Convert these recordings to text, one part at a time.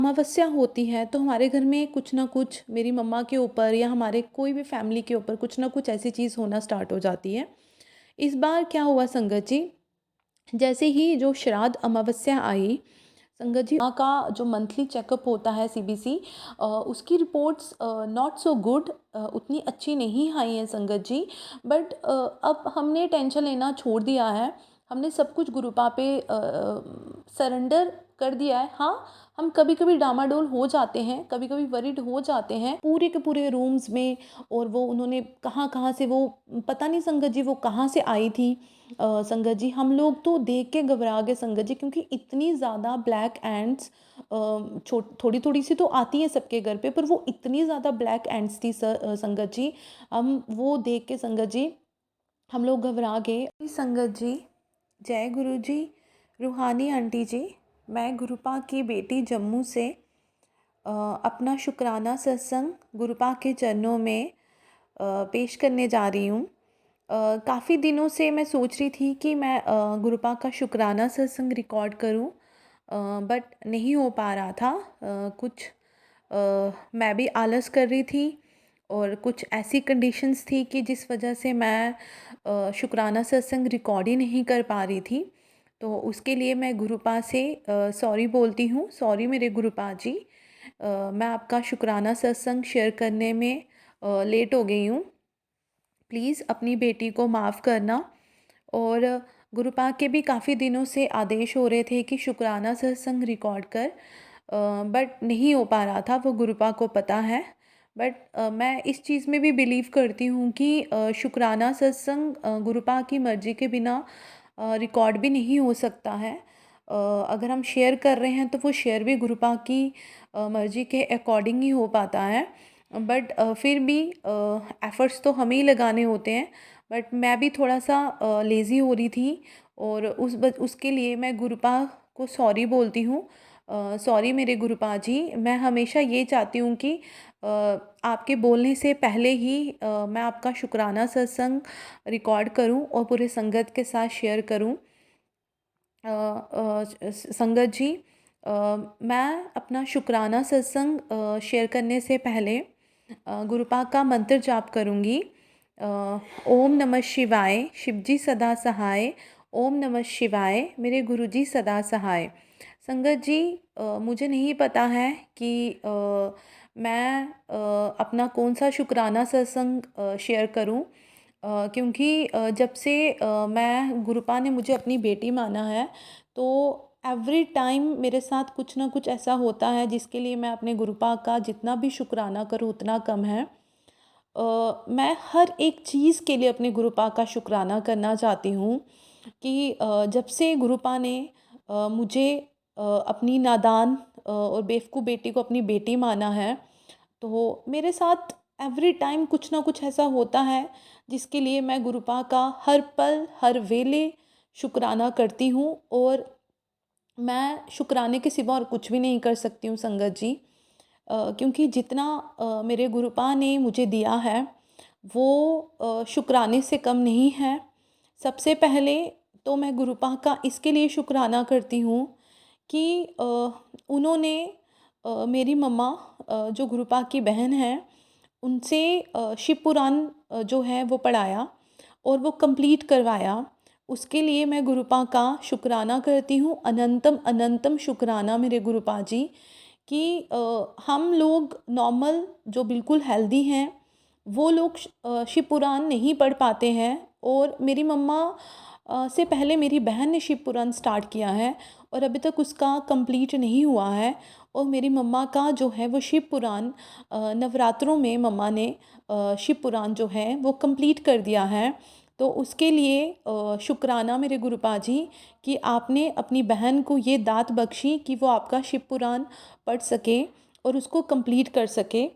अमावस्या होती है तो हमारे घर में कुछ ना कुछ मेरी मम्मा के ऊपर या हमारे कोई भी फैमिली के ऊपर कुछ ना कुछ ऐसी चीज़ होना स्टार्ट हो जाती है। इस बार क्या हुआ संगत जी, जैसे ही जो श्राद्ध अमावस्या आई, संगत जी माँ का जो मंथली चेकअप होता है सीबीसी, उसकी रिपोर्ट्स नॉट सो गुड, उतनी अच्छी नहीं आई हैं संगत जी। बट अब हमने टेंशन लेना छोड़ दिया है। हमने सब कुछ गुरुपा पे सरेंडर कर दिया है। हाँ, हम कभी कभी डामाडोल हो जाते हैं, कभी कभी वरिड हो जाते हैं पूरे के पूरे रूम्स में। और वो उन्होंने कहाँ कहाँ से वो, पता नहीं संगत जी वो कहाँ से आई थी। संगत जी हम लोग तो देख के घबरा गए संगत जी, क्योंकि इतनी ज़्यादा ब्लैक एंड्स थोड़ी थोड़ी सी तो आती हैं सबके घर पे, पर वो इतनी ज़्यादा ब्लैक एंड्स थी संगत जी। हम वो देख के संगत जी हम लोग घबरा गए। संगत जी, जय गुरु जी, रूहानी आंटी जी, मैं गुरुपा की बेटी जम्मू से अपना शुक्राना सत्संग गुरुपा के चरणों में पेश करने जा रही हूँ। काफ़ी दिनों से मैं सोच रही थी कि मैं गुरुपा का शुक्राना सत्संग रिकॉर्ड करूँ, बट नहीं हो पा रहा था। कुछ मैं भी आलस कर रही थी और कुछ ऐसी कंडीशंस थी कि जिस वजह से मैं शुक्राना सत्संग रिकॉर्ड ही नहीं कर पा रही थी। तो उसके लिए मैं गुरुपा से सॉरी बोलती हूँ। सॉरी मेरे गुरुपा जी, मैं आपका शुक्राना सत्संग शेयर करने में लेट हो गई हूँ। प्लीज़ अपनी बेटी को माफ़ करना। और गुरुपा के भी काफ़ी दिनों से आदेश हो रहे थे कि शुक्राना सत्संग रिकॉर्ड कर, बट नहीं हो पा रहा था, वो गुरुपा को पता है। बट मैं इस चीज़ में भी बिलीव करती हूँ कि शुक्राना सत्संग गुरुपा की मर्ज़ी के बिना रिकॉर्ड भी नहीं हो सकता है। अगर हम शेयर कर रहे हैं तो वो शेयर भी गुरुपा की मर्ज़ी के अकॉर्डिंग ही हो पाता है। बट फिर भी एफ़र्ट्स तो हमें ही लगाने होते हैं। बट मैं भी थोड़ा सा लेज़ी हो रही थी और उसके लिए मैं गुरुपा को सॉरी बोलती हूँ। सॉरी मेरे गुरुपा जी, मैं हमेशा ये चाहती हूँ कि आपके बोलने से पहले ही मैं आपका शुक्राना सत्संग रिकॉर्ड करूँ और पूरे संगत के साथ शेयर करूँ। संगत जी, मैं अपना शुक्राना सत्संग शेयर करने से पहले गुरुपा का मंत्र जाप करूँगी। ओम नमः शिवाय, शिवजी सदा सहाय। ओम नमः शिवाय, मेरे गुरुजी सदा सहाय। संगत जी, मुझे नहीं पता है कि मैं अपना कौन सा शुक्राना सत्संग शेयर करूं, क्योंकि जब से मैं गुरुपा ने मुझे अपनी बेटी माना है, तो एवरी टाइम मेरे साथ कुछ ना कुछ ऐसा होता है जिसके लिए मैं अपने गुरुपा का जितना भी शुक्राना करूं उतना कम है। मैं हर एक चीज़ के लिए अपने गुरुपा का शुक्राना करना चाहती हूँ कि जब से गुरुपा ने मुझे अपनी नादान और बेवकूफ़ बेटी को अपनी बेटी माना है, तो मेरे साथ एवरी टाइम कुछ ना कुछ ऐसा होता है जिसके लिए मैं गुरुपा का हर पल हर वेले शुक्राना करती हूँ। और मैं शुक्राने के सिवा और कुछ भी नहीं कर सकती हूँ संगत जी। क्योंकि जितना मेरे गुरुपा ने मुझे दिया है वो शुक्राने से कम नहीं है। सबसे पहले तो मैं गुरुपा का इसके लिए शुक्राना करती हूँ कि उन्होंने मेरी मम्मा, जो गुरुपा की बहन है, उनसे शिव पुराण जो है वो पढ़ाया और वो कंप्लीट करवाया। उसके लिए मैं गुरुपा का शुक्राना करती हूँ। अनंतम अनंतम शुक्राना मेरे गुरुपा जी कि हम लोग नॉर्मल जो बिल्कुल हेल्दी हैं वो लोग शिव पुराण नहीं पढ़ पाते हैं। और मेरी मम्मा से पहले मेरी बहन ने शिव पुराण स्टार्ट किया है और अभी तक उसका कंप्लीट नहीं हुआ है। और मेरी मम्मा का जो है वो शिव पुराण नवरात्रों में मम्मा ने शिव पुराण जो है वो कंप्लीट कर दिया है। तो उसके लिए शुक्राना मेरे गुरुपा जी कि आपने अपनी बहन को ये दात बख्शी कि वो आपका शिव पुराण पढ़ सके और उसको कंप्लीट कर सके।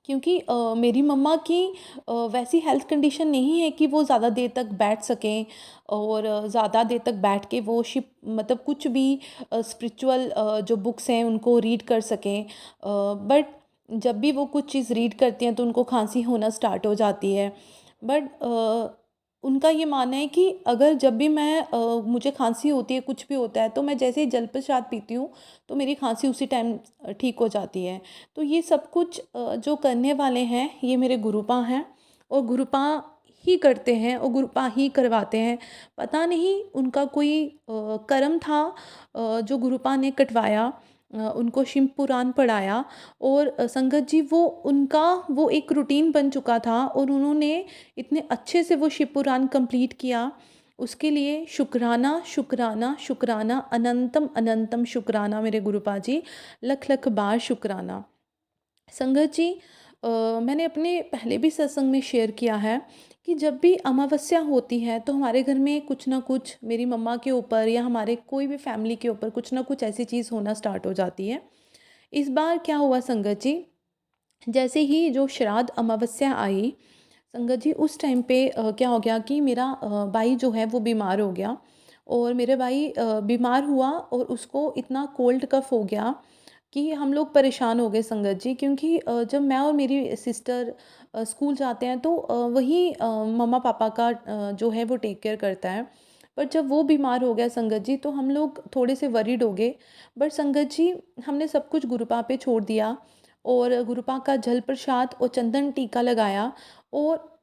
क्योंकि मेरी मम्मा की वैसी हेल्थ कंडीशन नहीं है कि वो ज़्यादा देर तक बैठ सकें और ज़्यादा देर तक बैठ के वो शिप मतलब कुछ भी स्पिरिचुअल जो बुक्स हैं उनको रीड कर सकें। बट जब भी वो कुछ चीज़ रीड करती हैं तो उनको खांसी होना स्टार्ट हो जाती है। बट उनका ये मानना है कि अगर जब भी मैं मुझे खांसी होती है, कुछ भी होता है, तो मैं जैसे ही जल प्रसाद पीती हूँ, तो मेरी खांसी उसी टाइम ठीक हो जाती है। तो ये सब कुछ जो करने वाले हैं, ये मेरे गुरुपा हैं और गुरुपा ही करते हैं और गुरुपा ही करवाते हैं। पता नहीं उनका कोई कर्म था जो गुरुपा ने कटवाया, उनको शिव पुराण पढ़ाया और संगत जी वो उनका वो एक रूटीन बन चुका था और उन्होंने इतने अच्छे से वो शिव पुराण कंप्लीट किया। उसके लिए शुक्राना, शुक्राना, शुक्राना, अनंतम अनंतम शुक्राना मेरे गुरुपा जी, लख लख बार शुक्राना। संगत जी, मैंने अपने पहले भी सत्संग में शेयर किया है कि जब भी अमावस्या होती है तो हमारे घर में कुछ ना कुछ मेरी मम्मा के ऊपर या हमारे कोई भी फैमिली के ऊपर कुछ ना कुछ ऐसी चीज़ होना स्टार्ट हो जाती है। इस बार क्या हुआ संगत जी, जैसे ही जो श्राद्ध अमावस्या आई, संगत जी उस टाइम पे क्या हो गया कि मेरा भाई जो है वो बीमार हो गया और मेरे भाई बीमार हुआ और उसको इतना कोल्ड कफ हो गया कि हम लोग परेशान हो गए संगत जी, क्योंकि जब मैं और मेरी सिस्टर स्कूल जाते हैं तो वही मम्मा पापा का जो है वो टेक केयर करता है। पर जब वो बीमार हो गया संगत जी तो हम लोग थोड़े से वरीड हो गए। बट संगत जी हमने सब कुछ गुरुपा पे छोड़ दिया और गुरुपा का जल प्रसाद और चंदन टीका लगाया और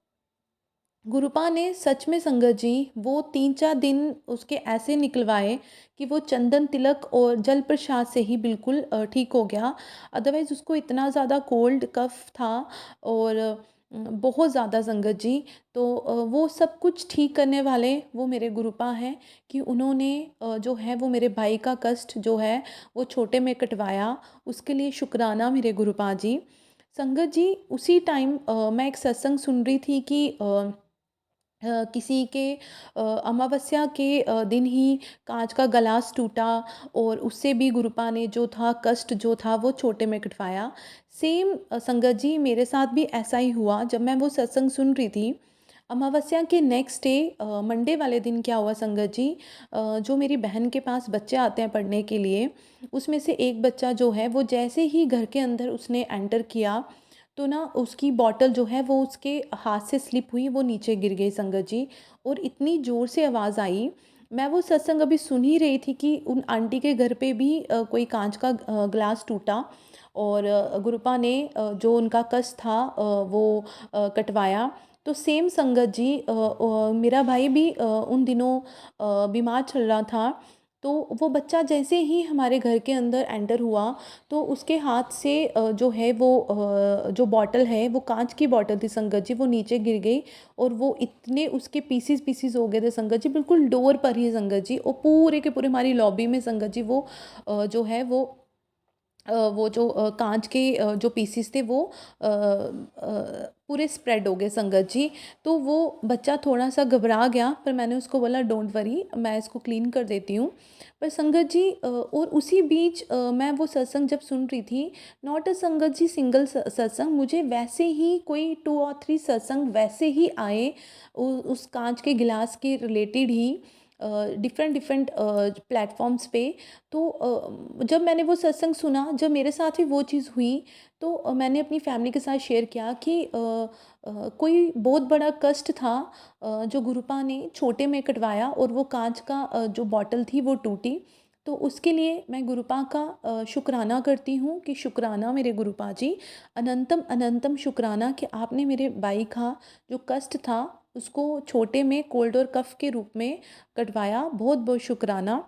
गुरुपा ने सच में संगत जी वो 3-4 दिन उसके ऐसे निकलवाए कि वो चंदन तिलक और जल प्रसाद से ही बिल्कुल ठीक हो गया। अदरवाइज़ उसको इतना ज़्यादा कोल्ड कफ था और बहुत ज़्यादा संगत जी। तो वो सब कुछ ठीक करने वाले वो मेरे गुरुपा हैं कि उन्होंने जो है वो मेरे भाई का कष्ट जो है वो छोटे में कटवाया। उसके लिए शुक्राना मेरे गुरुपा जी। संगत जी उसी टाइम मैं एक सत्संग सुन रही थी कि किसी के अमावस्या के दिन ही कांच का गिलास टूटा और उससे भी गुरुपा ने जो था कष्ट जो था वो छोटे में कटवाया। सेम संगत जी मेरे साथ भी ऐसा ही हुआ जब मैं वो सत्संग सुन रही थी। अमावस्या के नेक्स्ट डे मंडे वाले दिन क्या हुआ संगत जी, जो मेरी बहन के पास बच्चे आते हैं पढ़ने के लिए, उसमें से एक बच्चा जो है वो जैसे ही घर के अंदर उसने एंटर किया तो ना उसकी बॉटल जो है वो उसके हाथ से स्लिप हुई, वो नीचे गिर गई संगत जी और इतनी ज़ोर से आवाज़ आई। मैं वो सत्संग अभी सुन ही रही थी कि उन आंटी के घर पे भी कोई कांच का ग्लास टूटा और गुरुपा ने जो उनका कष्ट था वो कटवाया। तो सेम संगत जी मेरा भाई भी उन दिनों बीमार चल रहा था। तो वो बच्चा जैसे ही हमारे घर के अंदर एंटर हुआ तो उसके हाथ से जो है वो जो बॉटल है वो कांच की बॉटल थी संगत जी, वो नीचे गिर गई और वो इतने उसके पीसीस पीसीस हो गए थे संगत जी, बिल्कुल डोर पर ही संगत जी, और पूरे के पूरे हमारी लॉबी में संगत जी वो जो है वो जो कांच के जो पीसेस थे वो पूरे स्प्रेड हो गए संगत जी। तो वो बच्चा थोड़ा सा घबरा गया पर मैंने उसको बोला डोंट वरी, मैं इसको क्लीन कर देती हूँ। पर संगत जी और उसी बीच मैं वो सत्संग जब सुन रही थी, नॉट अ संगत जी सिंगल सत्संग, मुझे वैसे ही कोई 2 और 3 सत्संग वैसे ही आए उस कांच के गिलास के रिलेटेड ही डिफरेंट डिफरेंट प्लेटफॉर्म्स पे। तो जब मैंने वो सत्संग सुना, जब मेरे साथ भी वो चीज़ हुई तो मैंने अपनी फैमिली के साथ शेयर किया कि कोई बहुत बड़ा कष्ट था जो गुरुपा ने छोटे में कटवाया और वो कांच का जो बॉटल थी वो टूटी। तो उसके लिए मैं गुरुपा का शुक्राना करती हूँ कि शुक्राना मेरे गुरुपा जी, अनंतम अनंतम शुक्राना कि आपने मेरे भाई का जो कष्ट था उसको छोटे में कोल्ड और कफ के रूप में कटवाया। बहुत बहुत शुक्राना।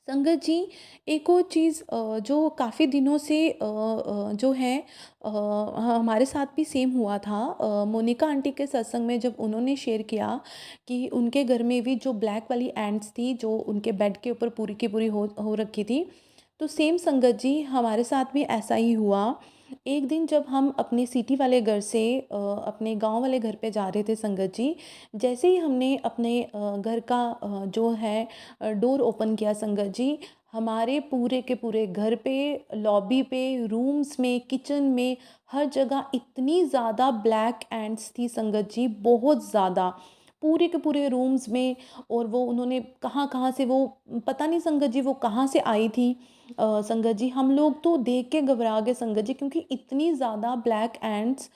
संगत जी एक और चीज़ जो काफ़ी दिनों से जो है हमारे साथ भी सेम हुआ था, मोनिका आंटी के सत्संग में जब उन्होंने शेयर किया कि उनके घर में भी जो ब्लैक वाली एंट्स थी जो उनके बेड के ऊपर पूरी की पूरी हो रखी थी। तो सेम संगत जी हमारे साथ भी ऐसा ही हुआ। एक दिन जब हम अपने सिटी वाले घर से अपने गांव वाले घर पे जा रहे थे संगत जी, जैसे ही हमने अपने घर का जो है डोर ओपन किया संगत जी, हमारे पूरे के पूरे घर पे, लॉबी पे, रूम्स में, किचन में, हर जगह इतनी ज़्यादा ब्लैक एंट्स थी संगत जी, बहुत ज़्यादा। पूरे के पूरे रूम्स में। और वो उन्होंने कहाँ-कहाँ से वो, पता नहीं संगत जी वो कहाँ से आई थी। संगत जी हम लोग तो देख के घबरा गए संगत जी, क्योंकि इतनी ज़्यादा ब्लैक एंट्स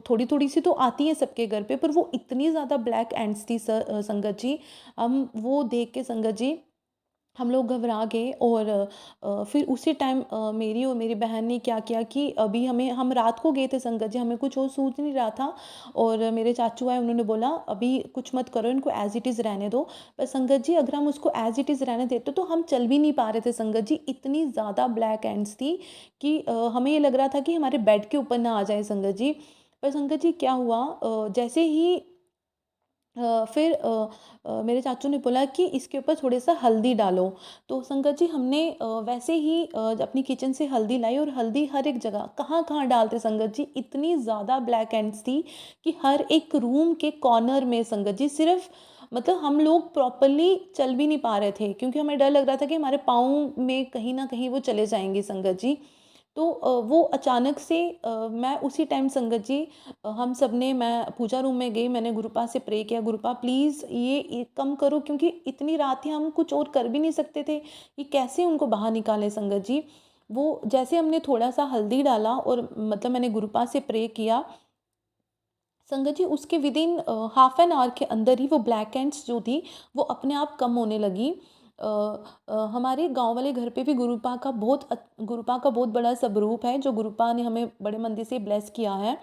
थोड़ी-थोड़ी सी तो आती हैं सबके घर पे, पर वो इतनी ज़्यादा ब्लैक एंट्स थी संगत जी। हम वो देख के संगत जी हम लोग घबरा गए। और फिर उसी टाइम मेरी और मेरी बहन ने क्या किया कि अभी हम रात को गए थे संगत जी, हमें कुछ और सूझ नहीं रहा था। और मेरे चाचू आए, उन्होंने बोला अभी कुछ मत करो, इनको एज़ इट इज़ रहने दो। पर संगत जी अगर हम उसको एज़ इट इज़ रहने देते तो हम चल भी नहीं पा रहे थे संगत जी, इतनी ज़्यादा ब्लैक एंड्स थी कि हमें ये लग रहा था कि हमारे बेड के ऊपर ना आ जाए संगत जी। पर संगत जी क्या हुआ, जैसे ही फिर मेरे चाचू ने बोला कि इसके ऊपर थोड़ा-सा हल्दी डालो। तो संगत जी हमने वैसे ही अपनी किचन से हल्दी लाई, और हल्दी हर एक जगह, कहाँ-कहाँ डालते संगत जी, इतनी ज़्यादा ब्लैक एंड्स थी कि हर एक रूम के कॉर्नर में संगत जी, सिर्फ़ मतलब हम लोग प्रॉपर्ली चल भी नहीं पा रहे थे, क्योंकि हमें डर लग रहा था कि हमारे पाँव में कहीं न कहीं वो चले जाएँगे संगत जी। तो वो अचानक से मैं उसी टाइम संगत जी, हम सब ने, मैं पूजा रूम में गई, मैंने गुरुपा से प्रे किया, गुरुपा प्लीज़ ये कम करो, क्योंकि इतनी रात थी, हम कुछ और कर भी नहीं सकते थे कि कैसे उनको बाहर निकालें संगत जी। वो जैसे हमने थोड़ा-सा हल्दी डाला और मतलब मैंने गुरुपा से प्रे किया, संगत जी उसके विदिन हाफ एन आवर के अंदर ही वो ब्लैक एंड्स जो थी वो अपने आप कम होने लगी। हमारे गांव वाले घर पे भी गुरुपा का बहुत बड़ा स्वरूप है, जो गुरुपा ने हमें बड़े मंदिर से ब्लेस किया है।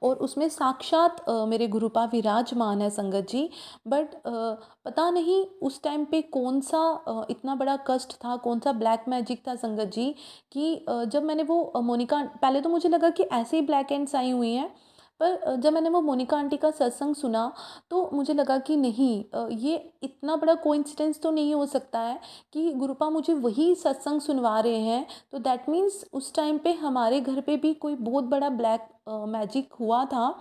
और उसमें साक्षात मेरे गुरुपा विराजमान है संगत जी। बट पता नहीं उस टाइम पे कौन सा इतना बड़ा कष्ट था, कौन सा ब्लैक मैजिक था संगत जी, कि जब मैंने वो मोनिका, पहले तो मुझे लगा कि ऐसे ही ब्लैक एंड्स आई हुई हैं। पर जब मैंने वो मोनिका आंटी का सत्संग सुना तो मुझे लगा कि नहीं, ये इतना बड़ा कोइंसिडेंस तो नहीं हो सकता है कि गुरुपा मुझे वही सत्संग सुनवा रहे हैं। तो दैट मीन्स उस टाइम पे हमारे घर पे भी कोई बहुत बड़ा ब्लैक मैजिक हुआ था,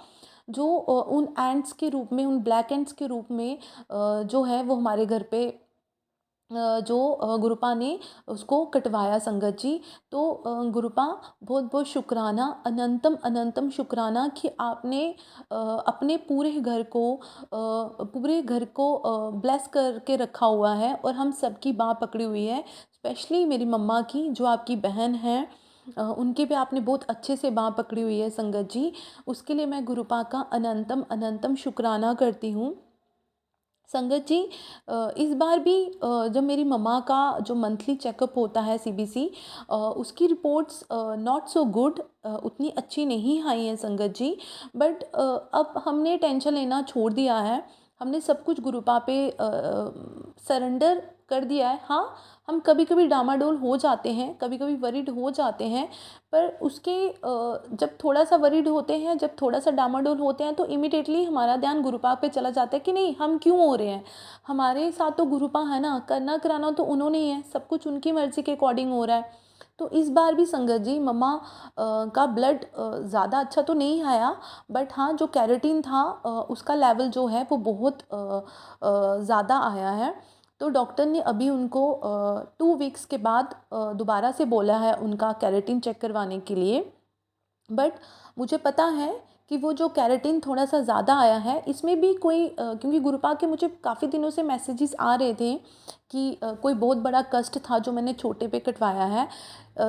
जो उन एंट्स के रूप में, उन ब्लैक एंट्स के रूप में जो है वो हमारे घर पे जो गुरुपा ने उसको कटवाया संगत जी। तो गुरुपा बहुत बहुत शुक्राना, अनंतम अनंतम शुक्राना कि आपने अपने पूरे घर को ब्लेस करके रखा हुआ है, और हम सबकी बाँह पकड़ी हुई है, स्पेशली मेरी मम्मा की जो आपकी बहन है, उनके भी आपने बहुत अच्छे से बाँह पकड़ी हुई है संगत जी। उसके लिए मैं गुरुपा का अनंतम अनंतम शुक्राना करती हूँ। संगत जी इस बार भी जब मेरी मम्मा का जो मंथली चेकअप होता है सीबीसी, उसकी रिपोर्ट्स नॉट सो गुड, उतनी अच्छी नहीं आई हैं संगत जी। बट अब हमने टेंशन लेना छोड़ दिया है, हमने सब कुछ गुरुपा पे सरेंडर कर दिया है। हाँ, हम कभी कभी डामाडोल हो जाते हैं, कभी कभी वरिड हो जाते हैं, पर उसके जब थोड़ा सा वरिड होते हैं, जब थोड़ा सा डामाडोल होते हैं, तो इमिडिएटली हमारा ध्यान गुरुपा पे चला जाता है कि नहीं हम क्यों हो रहे हैं, हमारे साथ तो गुरुपा है ना, करना कराना तो उन्होंने ही है, सब कुछ उनकी मर्जी के अकॉर्डिंग हो रहा है। तो इस बार भी संगत जी मम्मा का ब्लड ज़्यादा अच्छा तो नहीं आया, बट हाँ जो कैरेटीन था उसका लेवल जो है वो बहुत ज़्यादा आया है। तो डॉक्टर ने अभी उनको 2 वीक्स के बाद दोबारा से बोला है उनका कैरेटीन चेक करवाने के लिए। बट मुझे पता है कि वो जो कैरेटीन थोड़ा सा ज़्यादा आया है, इसमें भी कोई क्योंकि गुरुपा के मुझे काफ़ी दिनों से मैसेजेस आ रहे थे कि कोई बहुत बड़ा कष्ट था जो मैंने छोटे पे कटवाया है।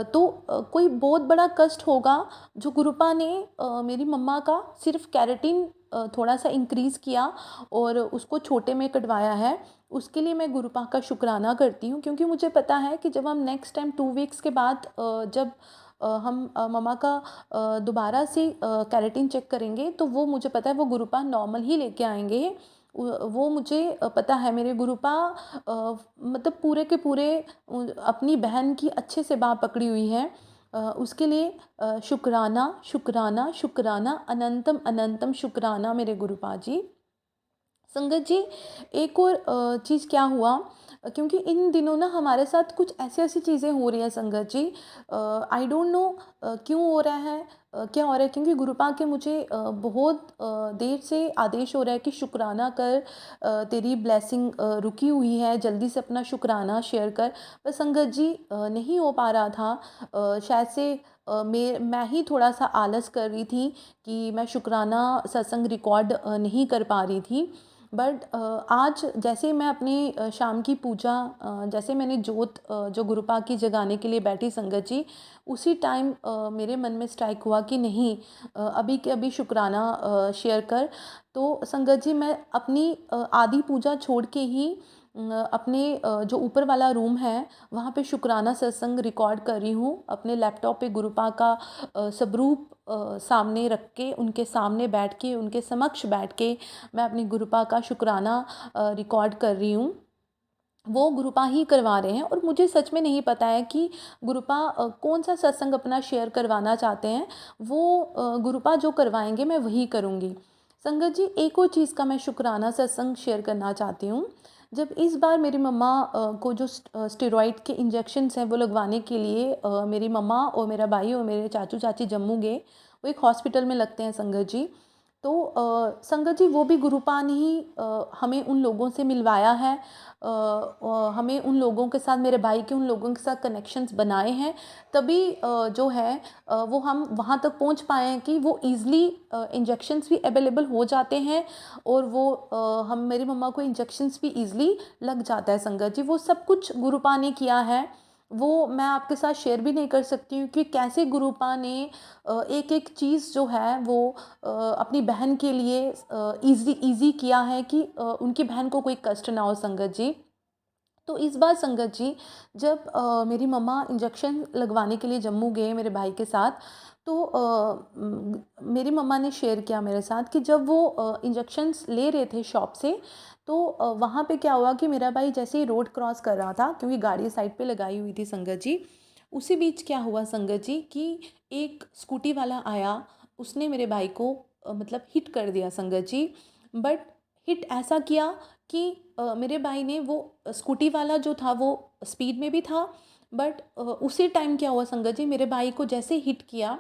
तो कोई बहुत बड़ा कष्ट होगा जो गुरुपा ने मेरी मम्मा का सिर्फ कैरेटीन थोड़ा सा इंक्रीज़ किया और उसको छोटे में कटवाया है। उसके लिए मैं गुरुपा का शुक्राना करती हूँ, क्योंकि मुझे पता है कि जब हम नेक्स्ट टाइम 2 वीक्स के बाद जब हम मम्मा का दोबारा से कैरेटीन चेक करेंगे, तो वो मुझे पता है वो गुरुपा नॉर्मल ही लेके आएंगे। वो मुझे पता है मेरे गुरुपा मतलब पूरे के पूरे अपनी बहन की अच्छे से बाँह पकड़ी हुई है। उसके लिए शुक्राना शुक्राना शुक्राना, अनंतम अनंतम शुक्राना मेरे गुरुपा जी। संगत जी एक और चीज़ क्या हुआ, क्योंकि इन दिनों ना हमारे साथ कुछ ऐसी ऐसी चीज़ें हो रही हैं संगत जी, आई डोंट नो क्यों हो रहा है। क्या हो रहा है, क्योंकि गुरुपा के मुझे बहुत देर से आदेश हो रहा है कि शुक्राना कर, तेरी ब्लेसिंग रुकी हुई है, जल्दी से अपना शुक्राना शेयर कर। पर संगत जी नहीं हो पा रहा था। शायद से मैं ही थोड़ा सा आलस कर रही थी कि मैं शुक्राना सत्संग रिकॉर्ड नहीं कर पा रही थी। बट आज जैसे मैं अपनी शाम की पूजा, जैसे मैंने जोत जो गुरुपा की जगाने के लिए बैठी संगत जी, उसी टाइम मेरे मन में स्ट्राइक हुआ कि नहीं, अभी के अभी शुक्राना शेयर कर। तो संगत जी मैं अपनी आधी पूजा छोड़ के ही अपने जो ऊपर वाला रूम है वहाँ पे शुक्राना सत्संग रिकॉर्ड कर रही हूँ। अपने लैपटॉप पे गुरुपा का स्वरूप सामने रख के, उनके सामने बैठ के, उनके समक्ष बैठ के मैं अपनी गुरुपा का शुक्राना रिकॉर्ड कर रही हूँ। वो गुरुपा ही करवा रहे हैं और मुझे सच में नहीं पता है कि गुरुपा कौन सा सत्संग अपना शेयर करवाना चाहते हैं। वो गुरुपा जो करवाएंगे मैं वही करूँगी। संगत जी एक और चीज़ का मैं शुक्राना सत्संग शेयर करना चाहती हूँ। जब इस बार मेरी मम्मा को जो स्टेरॉइड के इंजेक्शन्स हैं वो लगवाने के लिए मेरी मम्मा और मेरा भाई और मेरे चाचू चाची जम्मू गए। वो एक हॉस्पिटल में लगते हैं संगत जी। तो संगत जी वो भी गुरुपा ने ही हमें उन लोगों से मिलवाया है। हमें उन लोगों के साथ, मेरे भाई के उन लोगों के साथ कनेक्शंस बनाए हैं, तभी जो है वो हम वहाँ तक पहुँच पाए हैं कि वो ईज़िली इंजेक्शन्स भी अवेलेबल हो जाते हैं। और वो हम मेरी मम्मा को इंजेक्शन्स भी ईज़िली लग जाता है संगत जी। वो सब कुछ गुरुपा ने किया है। वो मैं आपके साथ शेयर भी नहीं कर सकती हूँ कि कैसे गुरुपा ने एक एक चीज़ जो है वो अपनी बहन के लिए ईज़ी किया है कि उनकी बहन को कोई कष्ट ना हो संगत जी। तो इस बार संगत जी जब मेरी मम्मा इंजेक्शन लगवाने के लिए जम्मू गए मेरे भाई के साथ, तो मेरी मम्मा ने शेयर किया मेरे साथ कि जब वो इंजेक्शन्स ले रहे थे शॉप से, तो वहाँ पे क्या हुआ कि मेरा भाई जैसे ही रोड क्रॉस कर रहा था, क्योंकि गाड़ी साइड पे लगाई हुई थी संगत जी, उसी बीच क्या हुआ संगत जी कि एक स्कूटी वाला आया, उसने मेरे भाई को मतलब हिट कर दिया संगत जी। बट हिट ऐसा किया कि मेरे भाई ने, वो स्कूटी वाला जो था वो स्पीड में भी था। बट उसी टाइम क्या हुआ संगत जी, मेरे भाई को जैसे हिट किया,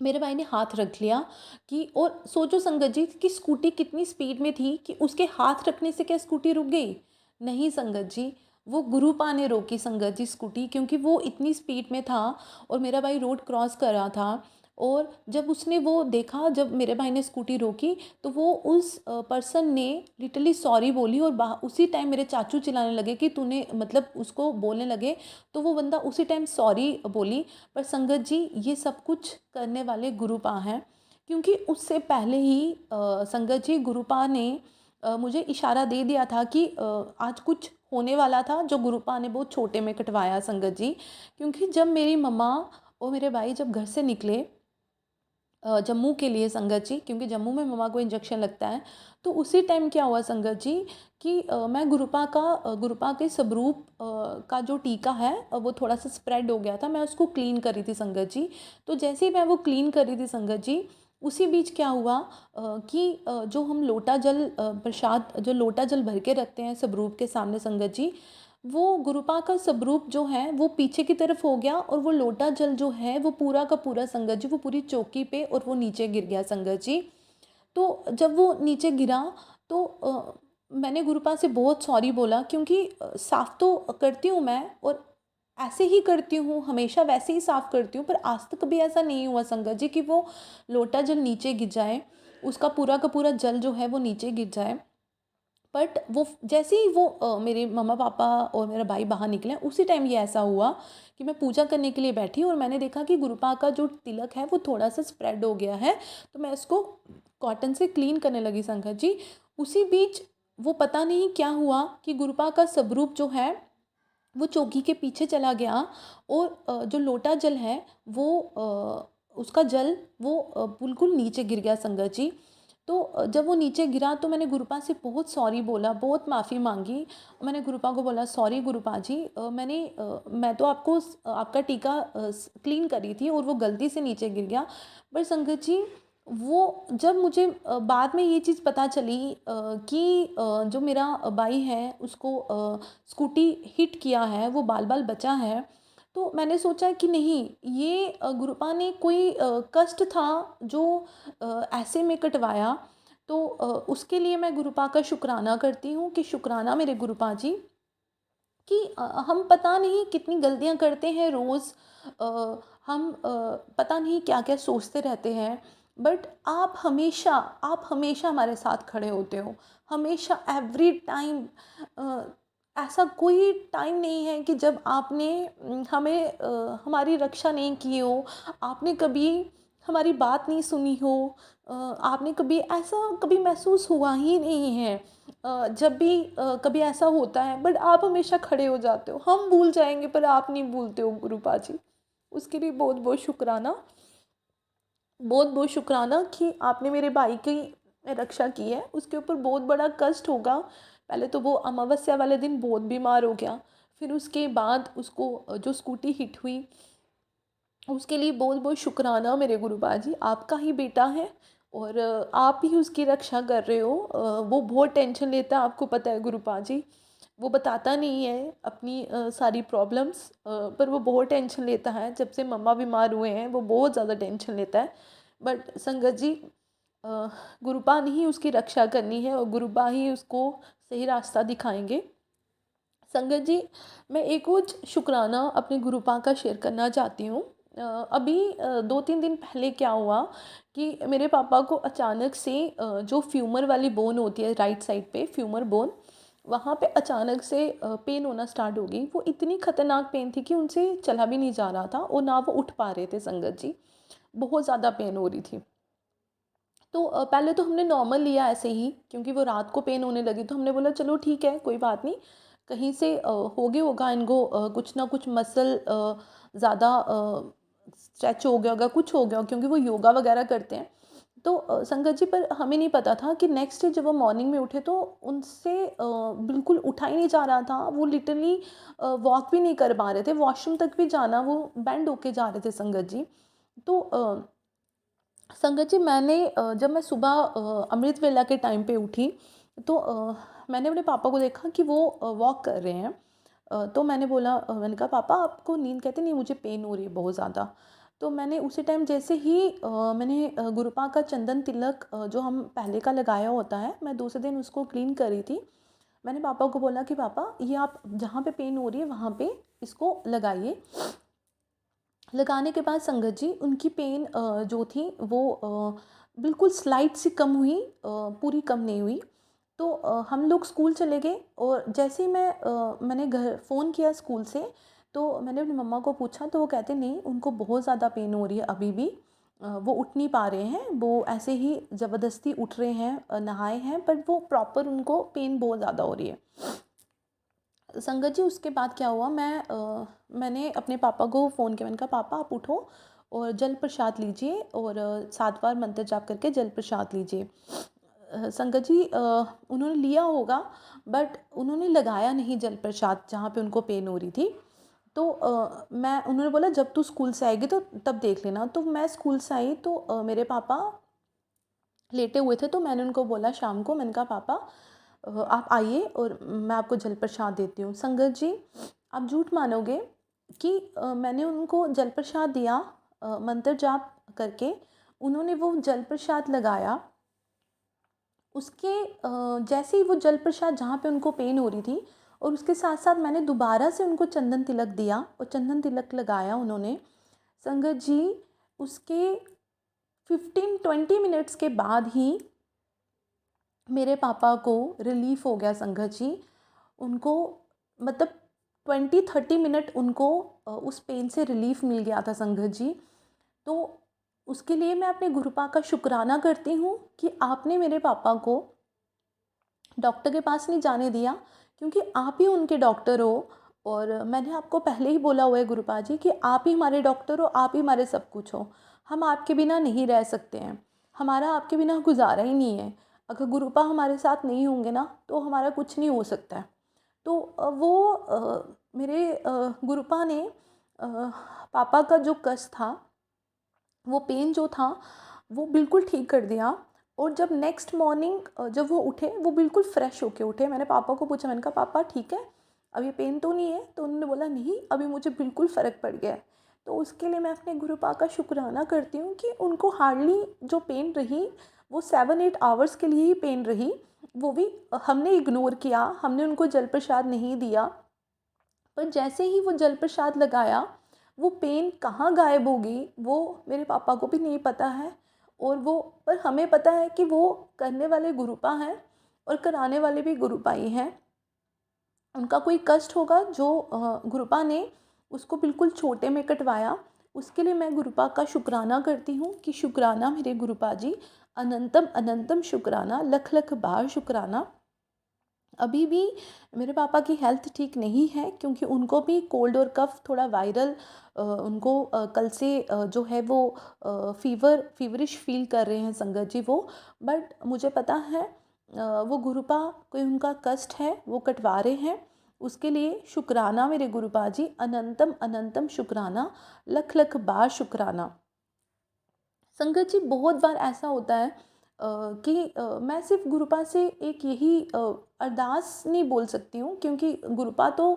मेरे भाई ने हाथ रख लिया कि, और सोचो संगत जी कि स्कूटी कितनी स्पीड में थी कि उसके हाथ रखने से क्या स्कूटी रुक गई? नहीं संगत जी, वो गुरुपा ने रोकी संगत जी स्कूटी, क्योंकि वो इतनी स्पीड में था और मेरा भाई रोड क्रॉस कर रहा था। और जब उसने वो देखा, जब मेरे भाई ने स्कूटी रोकी, तो वो उस पर्सन ने लिटरली सॉरी बोली, और उसी टाइम मेरे चाचू चिल्लाने लगे कि तूने, मतलब उसको बोलने लगे, तो वो बंदा उसी टाइम सॉरी बोली। पर संगत जी ये सब कुछ करने वाले गुरुपा हैं, क्योंकि उससे पहले ही संगत जी गुरुपा ने मुझे इशारा दे दिया था कि आज कुछ होने वाला था, जो गुरुपा ने बहुत छोटे में कटवाया संगत जी। क्योंकि जब मेरी मम्मा और मेरे भाई जब घर से निकले जम्मू के लिए संगत जी, क्योंकि जम्मू में मम्मा को इंजेक्शन लगता है, तो उसी टाइम क्या हुआ संगत जी कि मैं गुरुपा के स्वरूप का जो टीका है वो थोड़ा सा स्प्रेड हो गया था, मैं उसको क्लीन कर रही थी संगत जी। तो जैसे ही मैं वो क्लीन कर रही थी संगत जी, उसी बीच क्या हुआ कि जो हम लोटा जल प्रसाद, जो लोटा जल भर के रखते हैं स्वरूप के सामने संगत जी, वो गुरुपा का स्वरूप जो है वो पीछे की तरफ हो गया, और वो लोटा जल जो है वो पूरा का पूरा संगत जी वो पूरी चौकी पे, और वो नीचे गिर गया संगत जी। तो जब वो नीचे गिरा, तो मैंने गुरुपा से बहुत सॉरी बोला, क्योंकि साफ़ तो करती हूँ मैं, और ऐसे ही करती हूँ, हमेशा वैसे ही साफ़ करती हूँ, पर आज तक कभी ऐसा नहीं हुआ संगत जी कि वो लोटा जल नीचे गिर जाए, उसका पूरा का पूरा जल जो है वो नीचे गिर जाए। बट वो जैसे ही वो मेरे मम्मा पापा और मेरा भाई बाहर निकले, उसी टाइम ये ऐसा हुआ कि मैं पूजा करने के लिए बैठी और मैंने देखा कि गुरुपा का जो तिलक है वो थोड़ा सा स्प्रेड हो गया है। तो मैं उसको कॉटन से क्लीन करने लगी संगत जी। उसी बीच वो पता नहीं क्या हुआ कि गुरुपा का स्वरूप जो है वो चौकी के पीछे चला गया, और जो लोटा जल है वो उसका जल वो बिल्कुल नीचे गिर गया संगत जी। तो जब वो नीचे गिरा, तो मैंने गुरुपा से बहुत सॉरी बोला, बहुत माफ़ी मांगी। मैंने गुरुपा को बोला, सॉरी गुरुपा जी, मैं तो आपका टीका क्लीन कर रही थी और वो गलती से नीचे गिर गया। पर संगत जी वो जब मुझे बाद में ये चीज़ पता चली कि जो मेरा भाई है उसको स्कूटी हिट किया है, वो बाल बाल बचा है। तो मैंने सोचा कि नहीं, ये गुरुपा ने कोई कष्ट था जो ऐसे में कटवाया। तो उसके लिए मैं गुरुपा का शुक्राना करती हूँ कि शुक्राना मेरे गुरुपा जी कि हम पता नहीं कितनी गलतियाँ करते हैं रोज़। हम पता नहीं क्या-क्या सोचते रहते हैं, बट आप हमेशा हमारे साथ खड़े होते हो। हमेशा एवरी टाइम अ, ऐसा कोई टाइम नहीं है कि जब आपने हमें हमारी रक्षा नहीं की हो, आपने कभी हमारी बात नहीं सुनी हो। आपने कभी ऐसा कभी महसूस हुआ ही नहीं है। जब भी कभी ऐसा होता है, बट आप हमेशा खड़े हो जाते हो। हम भूल जाएँगे पर आप नहीं भूलते हो गुरुपा जी। उसके लिए बहुत-बहुत शुक्राना। बहुत-बहुत शुक्राना कि आपने मेरे भाई की रक्षा की है। उसके ऊपर बहुत बड़ा कष्ट होगा। पहले तो वो अमावस्या वाले दिन बहुत बीमार हो गया। फिर उसके बाद उसको जो स्कूटी हिट हुई, उसके लिए बहुत-बहुत शुक्राना मेरे गुरुपा जी। आपका ही बेटा है और आप ही उसकी रक्षा कर रहे हो। वो बहुत टेंशन लेता है, आपको पता है गुरुपा जी। वो बताता नहीं है अपनी सारी प्रॉब्लम्स, पर वो बहुत टेंशन लेता है। जब से मम्मा बीमार हुए हैं, वो बहुत ज़्यादा टेंशन लेता है। बट संगत जी, अ, गुरुपा ने ही उसकी रक्षा करनी है और गुरुपा ही उसको सही रास्ता दिखाएँगे। संगत जी, मैं एक और शुक्राना अपने गुरुपा का शेयर करना चाहती हूँ। अभी 2-3 दिन पहले क्या हुआ कि मेरे पापा को अचानक से जो फ्यूमर वाली बोन होती है राइट साइड पे, फ्यूमर बोन, वहाँ पे अचानक से पेन होना स्टार्ट हो गई। वो इतनी खतरनाक पेन थी कि उनसे चला भी नहीं जा रहा था और ना वो उठ पा रहे थे संगत जी। बहुत ज़्यादा पेन हो रही थी। तो पहले तो हमने नॉर्मल लिया ऐसे ही, क्योंकि वो रात को पेन होने लगी तो हमने बोला चलो ठीक है, कोई बात नहीं, कहीं से हो गया होगा इनको, कुछ ना कुछ मसल ज़्यादा स्ट्रेच हो गया होगा, कुछ हो गया होगा, क्योंकि वो योगा वगैरह करते हैं। तो संगत जी, पर हमें नहीं पता था कि नेक्स्ट डे जब वो मॉर्निंग में उठे तो उनसे बिल्कुल उठा ही नहीं जा रहा था। वो लिटरली वॉक भी नहीं कर पा रहे थे, वॉशरूम तक भी जाना वो बेंड होके जा रहे थे संगत जी। तो संगत जी, मैंने जब मैं सुबह अमृत वेला के टाइम पे उठी तो मैंने अपने पापा को देखा कि वो वॉक कर रहे हैं। तो मैंने बोला, मैंने कहा पापा आपको नींद? कहते नहीं, मुझे पेन हो रही है बहुत ज़्यादा। तो मैंने उसी टाइम जैसे ही मैंने गुरुपा का चंदन तिलक जो हम पहले का लगाया होता है, मैं दूसरे दिन उसको क्लीन कर रही थी। मैंने पापा को बोला कि पापा ये आप जहाँ पे पेन हो रही है वहाँ पे इसको लगाइए। लगाने के बाद संगत जी, उनकी पेन जो थी वो बिल्कुल स्लाइट सी कम हुई, पूरी कम नहीं हुई। तो हम लोग स्कूल चले गए और जैसे ही मैंने घर फ़ोन किया स्कूल से, तो मैंने अपनी मम्मा को पूछा तो वो कहते नहीं, उनको बहुत ज़्यादा पेन हो रही है अभी भी। वो उठ नहीं पा रहे हैं, वो ऐसे ही ज़बरदस्ती उठ रहे हैं, नहाए हैं, पर वो प्रॉपर उनको पेन बहुत ज़्यादा हो रही है। संगत जी, उसके बाद क्या हुआ, मैंने अपने पापा को फ़ोन किया। मैंने कहा पापा आप उठो और जल प्रसाद लीजिए और 7 बार मंत्र जाप करके जल प्रसाद लीजिए। संगत जी, उन्होंने लिया होगा, बट उन्होंने लगाया नहीं जल प्रसाद जहाँ पे उनको पेन हो रही थी। तो मैं उन्होंने बोला जब तू स्कूल से आएगी तो तब देख लेना। तो मैं स्कूल से आई तो मेरे पापा लेटे हुए थे, तो मैंने उनको बोला शाम को, मैंने कहा पापा आप आइए और मैं आपको जल प्रसाद देती हूँ। संगत जी, आप झूठ मानोगे कि मैंने उनको जल प्रसाद दिया, मंत्र जाप करके उन्होंने वो जल प्रसाद लगाया। उसके जैसे ही वो जल प्रसाद जहाँ पे उनको पेन हो रही थी, और उसके साथ साथ मैंने दोबारा से उनको चंदन तिलक दिया और चंदन तिलक लगाया उन्होंने। संगत जी, उसके 15-20 मिनट्स के बाद ही मेरे पापा को रिलीफ़ हो गया संगत जी। उनको मतलब 20-30 मिनट उनको उस पेन से रिलीफ़ मिल गया था संगत जी। तो उसके लिए मैं अपने गुरुपा का शुक्राना करती हूँ कि आपने मेरे पापा को डॉक्टर के पास नहीं जाने दिया, क्योंकि आप ही उनके डॉक्टर हो। और मैंने आपको पहले ही बोला हुआ है गुरुपा जी कि आप ही हमारे डॉक्टर हो, आप ही हमारे सब कुछ हो। हम आपके बिना नहीं रह सकते हैं, हमारा आपके बिना गुजारा ही नहीं है। अगर गुरुपा हमारे साथ नहीं होंगे ना तो हमारा कुछ नहीं हो सकता है। तो मेरे गुरुपा ने पापा का जो कष्ट था, वो पेन जो था, वो बिल्कुल ठीक कर दिया। और जब नेक्स्ट मॉर्निंग जब वो उठे, वो बिल्कुल फ्रेश होके उठे। मैंने पापा को पूछा, मैंने कहा पापा ठीक है? अब ये पेन तो नहीं है? तो उन्होंने बोला नहीं, अभी मुझे बिल्कुल फ़र्क पड़ गया है। तो उसके लिए मैं अपने गुरुपा का शुक्राना करती हूँ कि उनको हार्डली जो पेन रही वो 7-8 आवर्स के लिए ही पेन रही, वो भी हमने इग्नोर किया, हमने उनको जल प्रसाद नहीं दिया। पर जैसे ही वो जल प्रसाद लगाया, वो पेन कहाँ गायब हो गई वो मेरे पापा को भी नहीं पता है, और वो पर हमें पता है कि वो करने वाले गुरुपा हैं और कराने वाले भी गुरुपा ही हैं। उनका कोई कष्ट होगा जो गुरुपा ने उसको बिल्कुल छोटे में कटवाया, उसके लिए मैं गुरुपा का शुक्राना करती हूँ कि शुक्राना मेरे गुरुपा जी, अनंतम अनंतम शुक्राना, लख लख बार शुक्राना। अभी भी मेरे पापा की हेल्थ ठीक नहीं है क्योंकि उनको भी कोल्ड और कफ़ थोड़ा वायरल, उनको कल से जो है वो फीवरिश फील कर रहे हैं संगत जी वो। बट मुझे पता है वो गुरुपा कोई उनका कष्ट है वो कटवा रहे हैं, उसके लिए शुक्राना मेरे गुरुपा जी, अनंतम अनंतम शुक्राना, लख लख बार शुक्राना। संगत जी बहुत बार ऐसा होता है कि मैं सिर्फ गुरुपा से एक यही अरदास नहीं बोल सकती हूँ, क्योंकि गुरुपा तो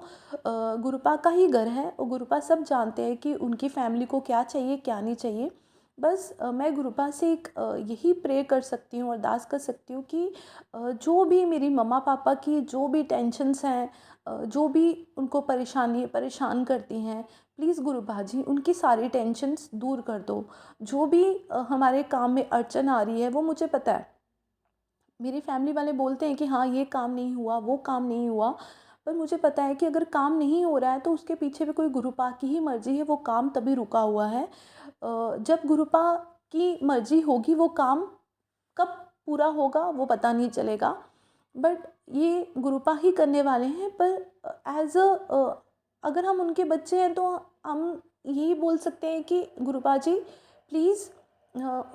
गुरुपा का ही घर है और गुरुपा सब जानते हैं कि उनकी फैमिली को क्या चाहिए क्या नहीं चाहिए। बस मैं गुरुपा से एक यही प्रे कर सकती हूँ, अरदास कर सकती हूँ कि जो भी मेरी मम्मा पापा की जो भी टेंशन्स हैं, जो भी उनको परेशान करती हैं, प्लीज़ गुरुपा जी उनकी सारी टेंशन्स दूर कर दो। जो भी हमारे काम में अड़चन आ रही है वो मुझे पता है। मेरी फैमिली वाले बोलते हैं कि हाँ ये काम नहीं हुआ, वो काम नहीं हुआ, पर मुझे पता है कि अगर काम नहीं हो रहा है तो उसके पीछे भी कोई गुरुपा की ही मर्ज़ी है, वो काम तभी रुका हुआ है। जब गुरुपा की मर्ज़ी होगी वो काम कब पूरा होगा वो पता नहीं चलेगा। बट ये गुरुपा ही करने वाले हैं, पर एज़ अगर हम उनके बच्चे हैं तो हम यही बोल सकते हैं कि गुरुपा जी प्लीज़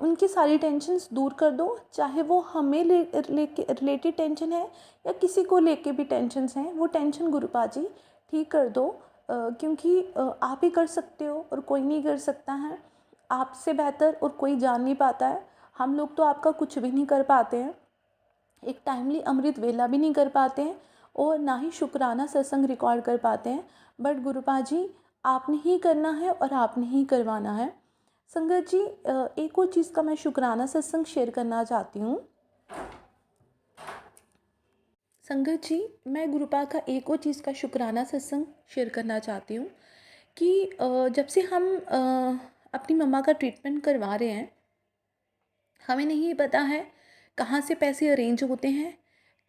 उनकी सारी टेंशन्स दूर कर दो, चाहे वो हमें लेके रिलेटेड टेंशन है या किसी को लेके भी टेंशन्स हैं, वो टेंशन गुरुपा जी ठीक कर दो। क्योंकि आप ही कर सकते हो और कोई नहीं कर सकता है, आपसे बेहतर और कोई जान नहीं पाता है। हम लोग तो आपका कुछ भी नहीं कर पाते हैं, एक टाइमली अमृत वेला भी नहीं कर पाते हैं और ना ही शुक्राना सत्संग रिकॉर्ड कर पाते हैं। बट गुरुपा जी आपने ही करना है और आपने ही करवाना है। संगत जी एक और चीज़ का मैं शुक्राना सत्संग शेयर करना चाहती हूँ। संगत जी मैं गुरुपा का एक और चीज़ का शुक्राना सत्संग शेयर करना चाहती हूँ कि जब से हम अपनी मम्मा का ट्रीटमेंट करवा रहे हैं, हमें नहीं पता है कहाँ से पैसे अरेंज होते हैं,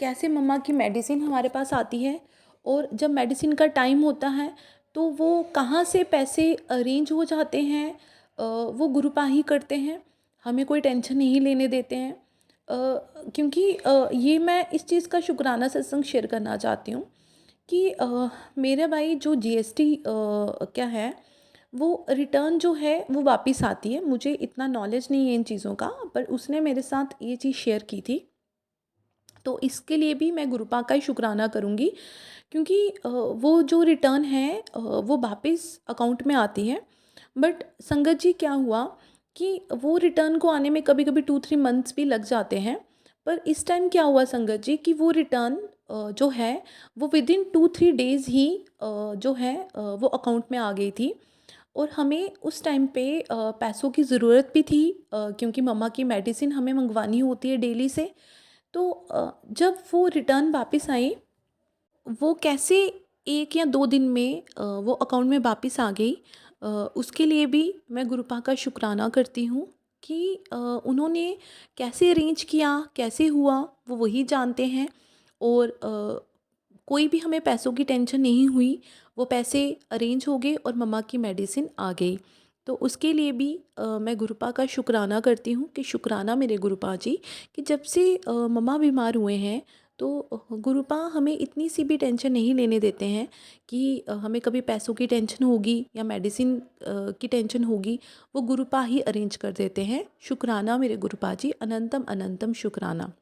कैसे मम्मा की मेडिसिन हमारे पास आती है, और जब मेडिसिन का टाइम होता है तो वो कहाँ से पैसे अरेंज हो जाते हैं, वो गुरुपा ही करते हैं, हमें कोई टेंशन नहीं लेने देते हैं। क्योंकि ये मैं इस चीज़ का शुक्राना सत्संग शेयर करना चाहती हूँ कि मेरा भाई जो जीएसटी क्या है वो रिटर्न जो है वो वापस आती है, मुझे इतना नॉलेज नहीं है इन चीज़ों का, पर उसने मेरे साथ ये चीज़ शेयर की थी। तो इसके लिए भी मैं गुरुपा का ही शुक्राना करूँगी, क्योंकि वो जो रिटर्न है वो वापस अकाउंट में आती है। बट संगत जी क्या हुआ कि वो रिटर्न को आने में कभी कभी 2-3 मंथ्स भी लग जाते हैं। पर इस टाइम क्या हुआ संगत जी कि वो रिटर्न जो है वो विदिन 2-3 डेज़ ही जो है वो अकाउंट में आ गई थी। और हमें उस टाइम पे पैसों की ज़रूरत भी थी, क्योंकि मम्मा की मेडिसिन हमें मंगवानी होती है डेली से। तो जब वो रिटर्न वापस आई, वो कैसे 1 या 2 दिन में वो अकाउंट में वापस आ गई, उसके लिए भी मैं गुरुपा का शुक्राना करती हूँ कि उन्होंने कैसे अरेंज किया, कैसे हुआ, वो वही जानते हैं। और कोई भी हमें पैसों की टेंशन नहीं हुई, वो पैसे अरेंज हो गए और मम्मा की मेडिसिन आ गई। तो उसके लिए भी मैं गुरुपा का शुक्राना करती हूँ कि शुक्राना मेरे गुरुपा जी कि जब से मम्मा बीमार हुए हैं तो गुरुपा हमें इतनी सी भी टेंशन नहीं लेने देते हैं कि हमें कभी पैसों की टेंशन होगी या मेडिसिन की टेंशन होगी, वो गुरुपा ही अरेंज कर देते हैं। शुक्राना मेरे गुरुपा जी, अनंतम अनंतम शुक्राना।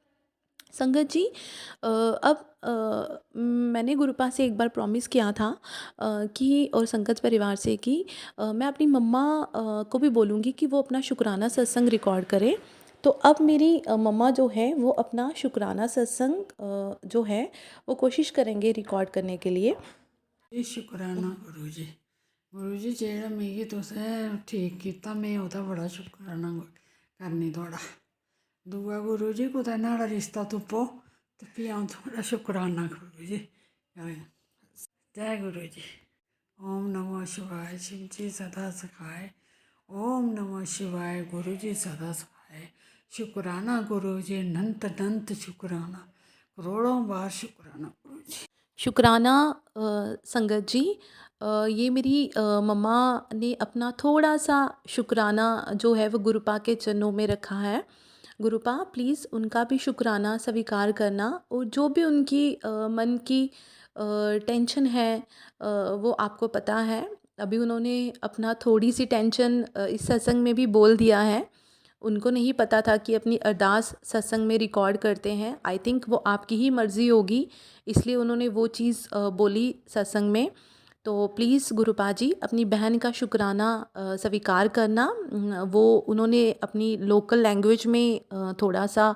संगत जी अब मैंने गुरुपा से एक बार प्रॉमिस किया था कि, और संगत परिवार से कि मैं अपनी मम्मा को भी बोलूँगी कि वो अपना शुक्राना सत्संग रिकॉर्ड करें। तो अब मेरी मम्मा जो है वो अपना शुक्राना सत्संग जो है वो कोशिश करेंगे रिकॉर्ड करने के लिए। जी शुकराना गुरु जी जेह्ड़ा मिगी तुसें ठीक कीता में ओह्दा बड़ा शुकराना करनी थुआढ़ा। दूआ गुरु जी कुतै न्हाड़ा रिश्ता तुप्पो ते फ्ही अ'ऊं थुआढ़ा शुकराना गुरु जी। जय गुरु जी। ओम नमः शिवाय शिव जी सदा सखाए। ओम नमः शिवाय गुरु जी सदा सखाए। शुकराना गुरु जी अनंत अनंत शुकराना, करोड़ों बार शुकराना गुरु जी। शुक्राना संगत जी। ये मेरी मम्मा ने अपना थोड़ा सा शुक्राना जो है वो गुरुपा के चरणों में रखा है। गुरुपा प्लीज़ उनका भी शुक्राना स्वीकार करना, और जो भी उनकी मन की टेंशन है वो आपको पता है। अभी उन्होंने अपना थोड़ी सी टेंशन इस सत्संग में भी बोल दिया है। उनको नहीं पता था कि अपनी अरदास सत्संग में रिकॉर्ड करते हैं। आई थिंक वो आपकी ही मर्ज़ी होगी, इसलिए उन्होंने वो चीज़ बोली सत्संग में। तो प्लीज़ गुरुपा जी अपनी बहन का शुक्राना स्वीकार करना। वो उन्होंने अपनी लोकल लैंग्वेज में थोड़ा सा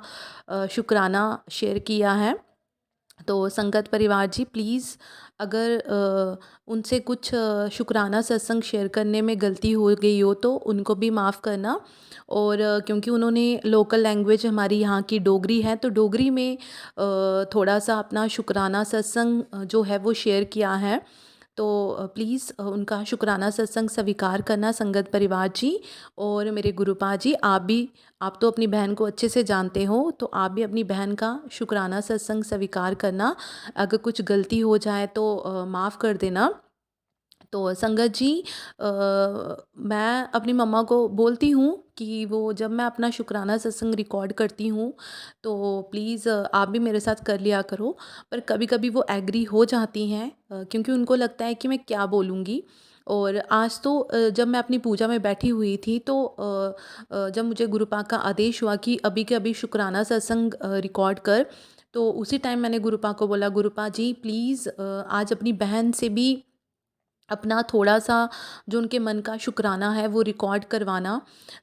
शुक्राना शेयर किया है। तो संगत परिवार जी प्लीज़, अगर उनसे कुछ शुक्राना सत्संग शेयर करने में गलती हो गई हो तो उनको भी माफ़ करना। और क्योंकि उन्होंने लोकल लैंग्वेज हमारी यहाँ की डोगरी है, तो डोगरी में थोड़ा सा अपना शुक्राना सत्संग जो है वो शेयर किया है। तो प्लीज़ उनका शुक्राना सत्संग स्वीकार करना संगत परिवार जी। और मेरे गुरुपा जी, आप तो अपनी बहन को अच्छे से जानते हो, तो आप भी अपनी बहन का शुक्राना सत्संग स्वीकार करना। अगर कुछ गलती हो जाए तो माफ़ कर देना। तो संगत जी, मैं अपनी मम्मा को बोलती हूँ कि वो जब मैं अपना शुक्राना सत्संग रिकॉर्ड करती हूँ तो प्लीज़ आप भी मेरे साथ कर लिया करो। पर कभी-कभी वो एग्री हो जाती हैं, क्योंकि उनको लगता है कि मैं क्या बोलूँगी। और आज तो जब मैं अपनी पूजा में बैठी हुई थी तो जब मुझे गुरुपा का आदेश हुआ कि अभी के अभी शुक्राना सत्संग रिकॉर्ड कर, तो उसी टाइम मैंने गुरुपा को बोला, गुरुपा जी प्लीज़ आज अपनी बहन से भी अपना थोड़ा-सा जो उनके मन का शुक्राना है वो रिकॉर्ड करवाना।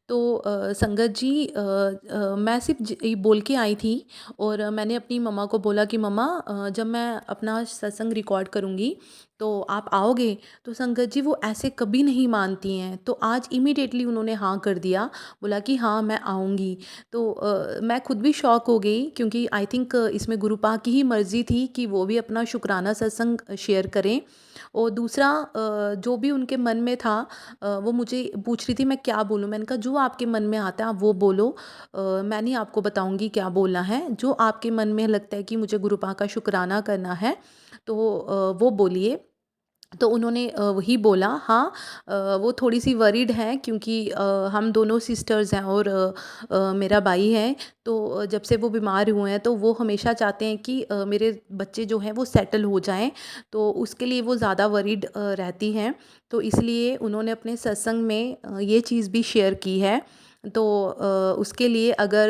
तो संगत जी, मैं सिर्फ़ ये बोल के आई थी, और मैंने अपनी मम्मा को बोला कि मम्मा जब मैं अपना सत्संग रिकॉर्ड करूँगी तो आप आओगे? तो संगत जी वो ऐसे कभी नहीं मानती हैं, तो आज इमीडिएटली उन्होंने हाँ कर दिया, बोला कि हाँ मैं आऊँगी। तो मैं खुद भी शॉक हो गई, क्योंकि आई थिंक इसमें गुरुपा की ही मर्ज़ी थी कि वो भी अपना शुक्राना सत्संग शेयर करें। और दूसरा जो भी उनके मन में था, वो मुझे पूछ रही थी मैं क्या बोलूँ? मैंने कहा जो आपके मन में आता है आप वो बोलो, मैं नहीं आपको बताऊँगी क्या बोलना है। जो आपके मन में लगता है कि मुझे गुरुपा का शुक्राना करना है तो वो बोलिए। तो उन्होंने वही बोला हाँ। वो थोड़ी-सी वरीड हैं, क्योंकि हम दोनों सिस्टर्स हैं और मेरा भाई है। तो जब से वो बीमार हुए हैं तो वो हमेशा चाहते हैं कि मेरे बच्चे जो हैं वो सेटल हो जाएँ, तो उसके लिए वो ज़्यादा वरीड रहती हैं। तो इसलिए उन्होंने अपने सत्संग में ये चीज़ भी शेयर की है। तो उसके लिए अगर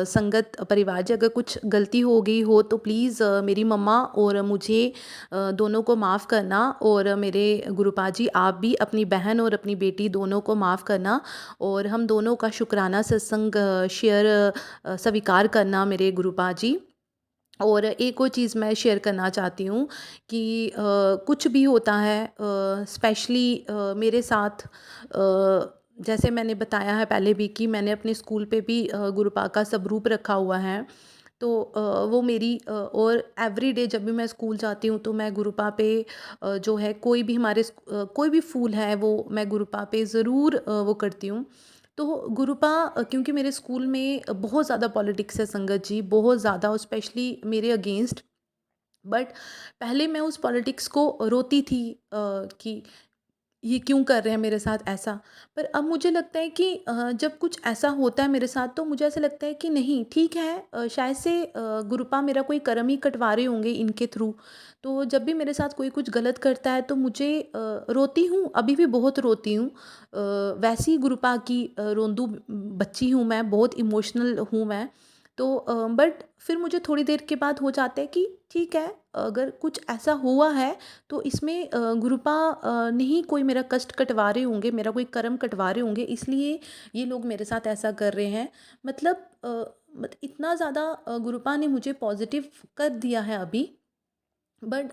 संगत परिवार जी अगर कुछ गलती हो गई हो तो प्लीज़ मेरी मम्मा और मुझे दोनों को माफ़ करना, और मेरे गुरुपा जी आप भी अपनी बहन और अपनी बेटी दोनों को माफ़ करना, और हम दोनों का शुक्राना सत्संग शेयर स्वीकार करना मेरे गुरुपा जी। और एक और चीज़ मैं शेयर करना चाहती हूँ कि कुछ भी होता है, स्पेशली मेरे साथ, जैसे मैंने बताया है पहले भी कि मैंने अपने स्कूल पे भी गुरुपा का स्वरूप रखा हुआ है। तो वो मेरी और एवरीडे जब भी मैं स्कूल जाती हूँ तो मैं गुरुपा पे जो है कोई भी कोई भी फूल है वो मैं गुरुपा पे ज़रूर वो करती हूँ। तो गुरुपा, क्योंकि मेरे स्कूल में बहुत ज़्यादा पॉलिटिक्स है संगत जी, बहुत ज़्यादा, और स्पेशली मेरे अगेंस्ट। बट पहले मैं उस पॉलिटिक्स को रोती थी कि ये क्यों कर रहे हैं मेरे साथ ऐसा। पर अब मुझे लगता है कि जब कुछ ऐसा होता है मेरे साथ तो मुझे ऐसा लगता है कि नहीं ठीक है, शायद से गुरुपा मेरा कोई कर्म ही कटवा रहे होंगे इनके थ्रू। तो जब भी मेरे साथ कोई कुछ गलत करता है तो मुझे रोती हूँ, अभी भी बहुत रोती हूँ। वैसी गुरुपा की रोंदू बच्ची हूँ मैं, बहुत इमोशनल हूँ मैं। तो बट फिर मुझे थोड़ी देर के बाद हो जाता है कि ठीक है, अगर कुछ ऐसा हुआ है तो इसमें गुरुपा नहीं कोई मेरा कष्ट कटवा रहे होंगे, मेरा कोई कर्म कटवा रहे होंगे, इसलिए ये लोग मेरे साथ ऐसा कर रहे हैं। मतलब इतना ज़्यादा गुरुपा ने मुझे पॉजिटिव कर दिया है अभी बट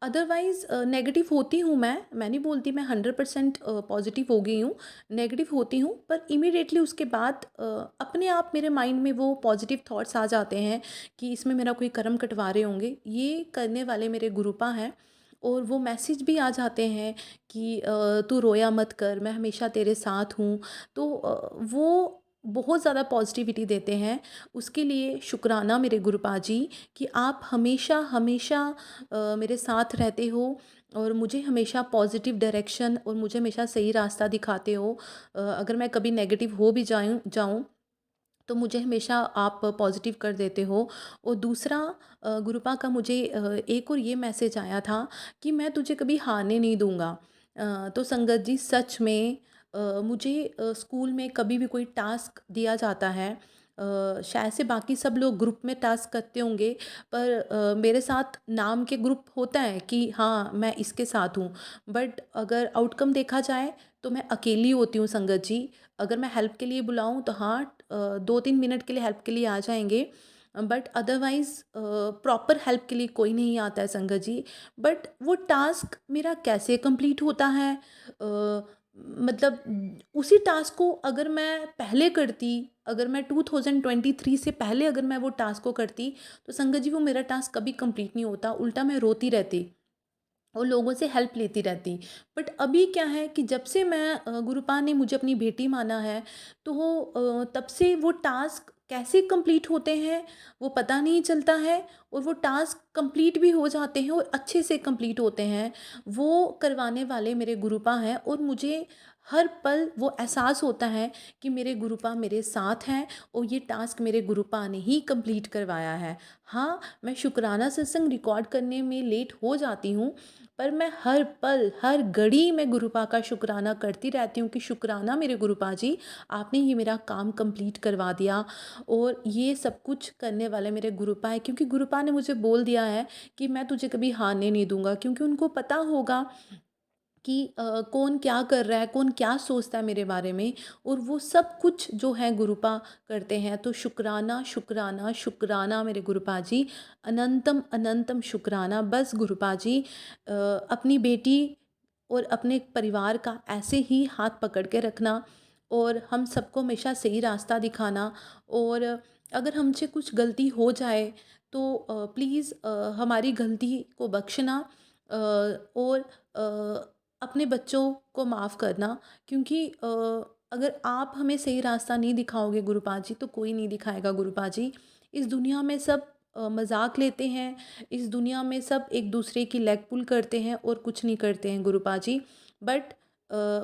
अदरवाइज़ नेगेटिव होती हूँ मैं नहीं बोलती मैं 100% पॉजिटिव हो गई हूँ। नेगेटिव होती हूँ पर इमीडिएटली उसके बाद अपने आप मेरे माइंड में वो पॉजिटिव थॉट्स आ जाते हैं कि इसमें मेरा कोई कर्म कटवा रहे होंगे। ये करने वाले मेरे गुरुपा हैं और वो मैसेज भी आ जाते हैं कि तू रोया मत कर, मैं हमेशा तेरे साथ हूँ। तो वो बहुत ज़्यादा पॉजिटिविटी देते हैं। उसके लिए शुक्राना मेरे गुरुपा जी कि आप हमेशा हमेशा मेरे साथ रहते हो और मुझे हमेशा पॉजिटिव डायरेक्शन और मुझे हमेशा सही रास्ता दिखाते हो। अगर मैं कभी नेगेटिव हो भी जाऊँ जाऊँ तो मुझे हमेशा आप पॉजिटिव कर देते हो। और दूसरा गुरुपा का मुझे एक और ये मैसेज आया था कि मैं तुझे कभी हारने नहीं दूँगा। तो संगत जी सच में मुझे स्कूल में कभी भी कोई टास्क दिया जाता है, शायद से बाकी सब लोग ग्रुप में टास्क करते होंगे पर मेरे साथ नाम के ग्रुप होता है कि हाँ मैं इसके साथ हूँ। बट अगर आउटकम देखा जाए तो मैं अकेली होती हूँ संगत जी। अगर मैं हेल्प के लिए बुलाऊँ तो हाँ 2-3 मिनट के लिए हेल्प के लिए आ जाएँगे। बट अदरवाइज़ प्रॉपर हेल्प के लिए कोई नहीं आता है संगत जी। बट वो टास्क मेरा कैसे कंप्लीट होता है, मतलब उसी टास्क को अगर मैं पहले करती, अगर मैं 2023 से पहले अगर मैं वो टास्क को करती, तो संगत जी वो मेरा टास्क कभी कंप्लीट नहीं होता, उल्टा मैं रोती रहती और लोगों से हेल्प लेती रहती। बट अभी क्या है कि जब से मैं गुरुपा ने मुझे अपनी बेटी माना है, तो तब से वो टास्क कैसे कंप्लीट होते हैं, वो पता नहीं चलता है और वो टास्क कंप्लीट भी हो जाते हैं और अच्छे से कंप्लीट होते हैं। वो करवाने वाले मेरे गुरुपा हैं और मुझे हर पल वो एहसास होता है कि मेरे गुरुपा मेरे साथ हैं और ये टास्क मेरे गुरुपा ने ही कंप्लीट करवाया है। हाँ, मैं शुक्राना सत्संग रिकॉर्ड करने में लेट हो जाती हूँ, पर मैं हर पल, हर घड़ी में गुरुपा का शुक्राना करती रहती हूँ कि शुक्राना मेरे गुरुपा जी, आपने ये मेरा काम कंप्लीट करवा दिया। और ये सब कुछ करने वाले मेरे गुरुपा हैं क्योंकि गुरुपा ने मुझे बोल दिया है कि मैं तुझे कभी हारने नहीं दूँगा, क्योंकि उनको पता होगा कि कौन क्या कर रहा है, कौन क्या सोचता है मेरे बारे में। और वो सब कुछ जो है गुरुपा करते हैं। तो शुक्राना, शुक्राना, शुक्राना मेरे गुरुपा जी, अनंतम, अनंतम शुक्राना। बस गुरुपा जी अपनी बेटी और अपने परिवार का ऐसे ही हाथ पकड़ के रखना और हम सबको हमेशा सही रास्ता दिखाना। और अगर हमसे कुछ गलती हो जाए तो प्लीज़ हमारी गलती को बख्शना और अपने बच्चों को माफ़ करना, क्योंकि अगर आप हमें सही रास्ता नहीं दिखाओगे गुरुपा जी तो कोई नहीं दिखाएगा गुरुपा जी। इस दुनिया में सब मजाक लेते हैं, इस दुनिया में सब एक दूसरे की लेग पुल करते हैं और कुछ नहीं करते हैं गुरुपा जी। बट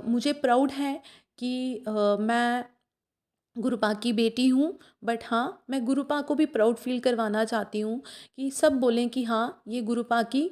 मुझे प्राउड है कि मैं गुरुपा की बेटी हूँ। बट हाँ, मैं गुरुपा को भी प्राउड फील करवाना चाहती हूँ कि सब बोलें कि हाँ ये गुरुपा की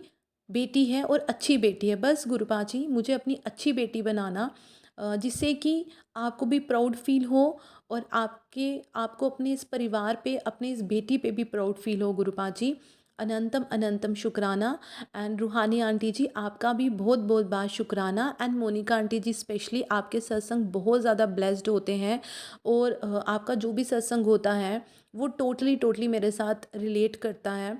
बेटी है और अच्छी बेटी है। बस गुरुपा जी मुझे अपनी अच्छी बेटी बनाना, जिससे कि आपको भी प्राउड फील हो और आपको अपने इस परिवार पे, अपने इस बेटी पे भी प्राउड फील हो गुरुपा जी। अनंतम अनंतम शुक्राना। एंड रूहानी आंटी जी आपका भी बहुत बहुत बार शुक्राना। And Monika aunty ji specially आपके सत्संग बहुत ज़्यादा ब्लेस्ड होते हैं और आपका जो भी सत्संग होता है वो टोटली टोटली मेरे साथ रिलेट करता है।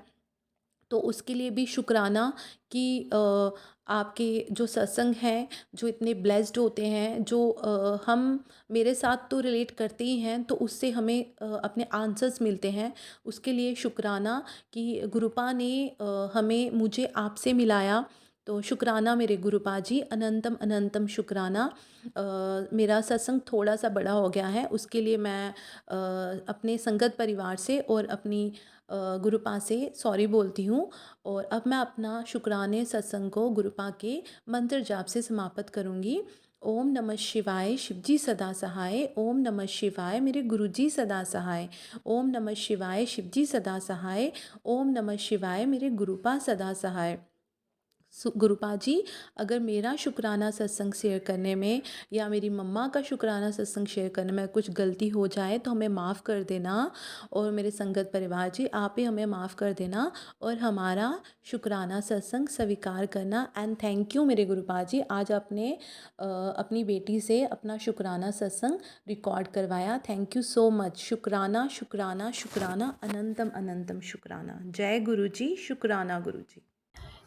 तो उसके लिए भी शुक्राना कि आपके जो सत्संग हैं जो इतने ब्लेस्ड होते हैं, जो हम मेरे साथ तो रिलेट करते ही हैं तो उससे हमें अपने आंसर्स मिलते हैं। उसके लिए शुक्राना कि गुरुपा ने हमें मुझे आपसे मिलाया। तो शुक्राना मेरे गुरुपा जी, अनंतम अनंतम शुक्राना। मेरा सत्संग थोड़ा सा बड़ा हो गया है, उसके लिए मैं अपने संगत परिवार से और अपनी गुरुपा से सॉरी बोलती हूँ। और अब मैं अपना शुक्राने सत्संग को गुरुपा के मंत्र जाप से समाप्त करूँगी। ओम नमः शिवाय, शिवजी सदा सहाय। ओम नमः शिवाय, मेरे गुरुजी सदा सहाय। ओम नमः शिवाय, शिवजी सदा सहाय। ओम नमः शिवाय, मेरे गुरुपा सदा सहाय। गुरुपा जी, अगर मेरा शुक्राना सत्संग शेयर करने में या मेरी मम्मा का शुक्राना सत्संग शेयर करने में कुछ गलती हो जाए तो हमें माफ़ कर देना। और मेरे संगत परिवार जी आप ही हमें माफ़ कर देना और हमारा शुक्राना सत्संग स्वीकार करना। एंड थैंक यू मेरे गुरुपा जी, आज आपने अपनी बेटी से अपना शुक्राना सत्संग रिकॉर्ड करवाया। Thank you so much. शुक्राना, शुक्राना, शुक्राना, अनंतम अनंतम शुक्राना। जय गुरु जी, शुक्राना गुरु जी।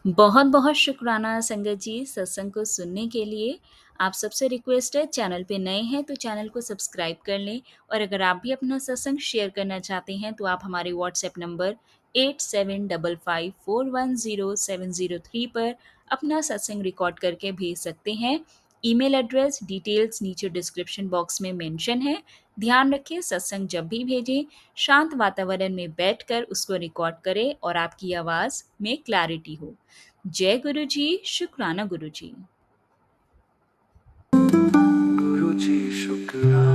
बहुत बहुत शुक्राना संगत जी सत्संग को सुनने के लिए। आप सबसे रिक्वेस्ट है, चैनल पे नए हैं तो चैनल को सब्सक्राइब कर लें, और अगर आप भी अपना सत्संग शेयर करना चाहते हैं तो आप हमारे व्हाट्सएप नंबर 8755410703 पर अपना सत्संग रिकॉर्ड करके भेज सकते हैं। ईमेल एड्रेस डिटेल्स नीचे डिस्क्रिप्शन बॉक्स में मेंशन है। ध्यान रखें, सत्संग जब भी भेजें शांत वातावरण में बैठकर उसको रिकॉर्ड करें और आपकी आवाज़ में क्लैरिटी हो। जय गुरु जी, शुक्राना गुरु जी। गुरु जी शुक्राना